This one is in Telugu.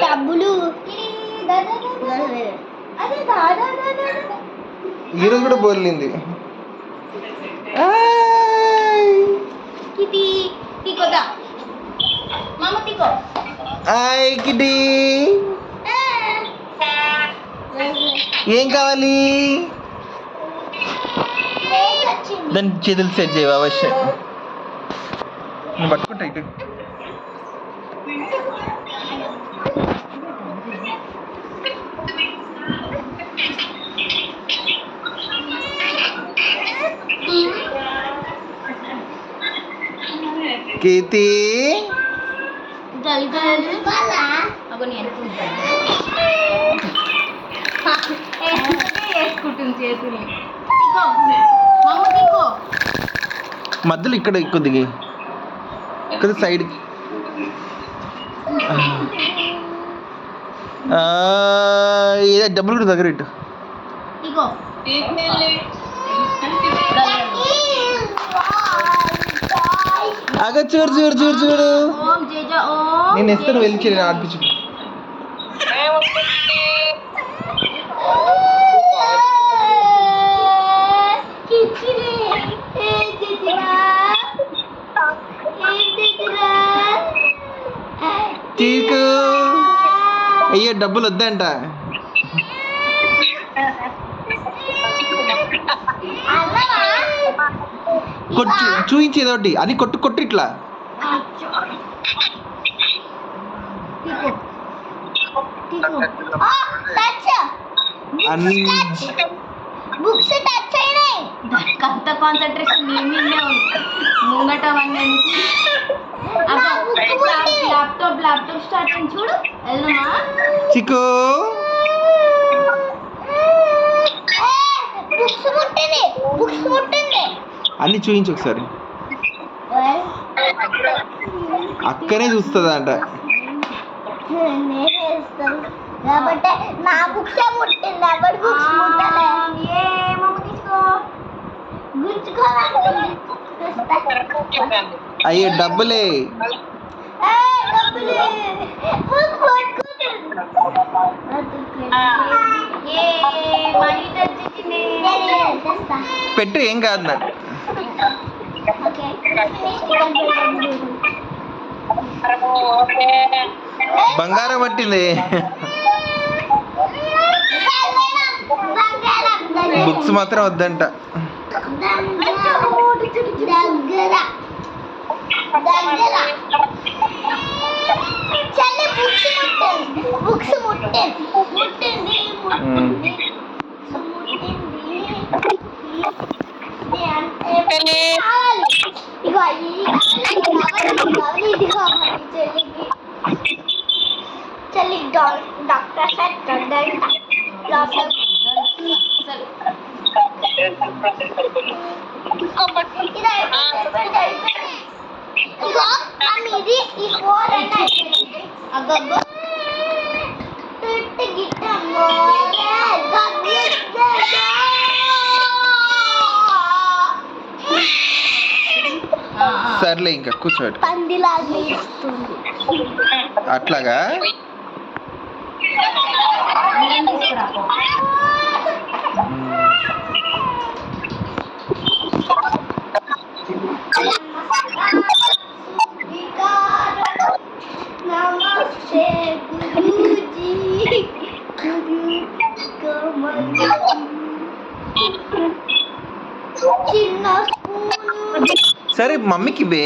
డబ్బులు ఈరోజు కూడా బోర్లింది. కిటీ ఏం కావాలి? దాని చేతులు సెట్ చేయవా? అవశ్యం నువ్వు పట్టుకుంటా ఇటు. కీర్తి మధ్యలో ఇక్కడ ఎక్కువ దిగి ఇక్కడ సైడ్కి. ఏదో డబ్బులు కూడా దగ్గర ఇటు. అగ చూడు చూడు చూడు చూడు, నేను ఇస్తాను వెళ్ళి నేను ఆడిపించు. చీకు అయ్యో డబ్బులు వద్దంట. కొట్టు చూయించేది ఒకటి, అది కొట్టు కొట్టు ఇట్లా. అంత కాన్సన్ట్రేషన్ నీ మీదే ఉంది. ముంగట ల్యాప్టాప్ స్టార్ట్ అయింది చూడు. వెళ్దామా చిక్కు? అన్ని చూయించు ఒకసారి. అక్కనే చూస్తుందంట. నా బుక్స్ ముట్టింది, ఎవరి బుక్స్ ముట్టలే. అయ్యే డబ్బులే. పెట్టు ఏం కాదు నాకు. బంగారం పట్టింది. బుక్స్ మాత్రం వద్దంట. चलिए डॉक्टर साहब कर देंगे సర్లే ఇంకా కూర్చోండి. అట్లాగా నమస్తే గురూజీ. చిన్న సరే మమ్మీకి ఇవే.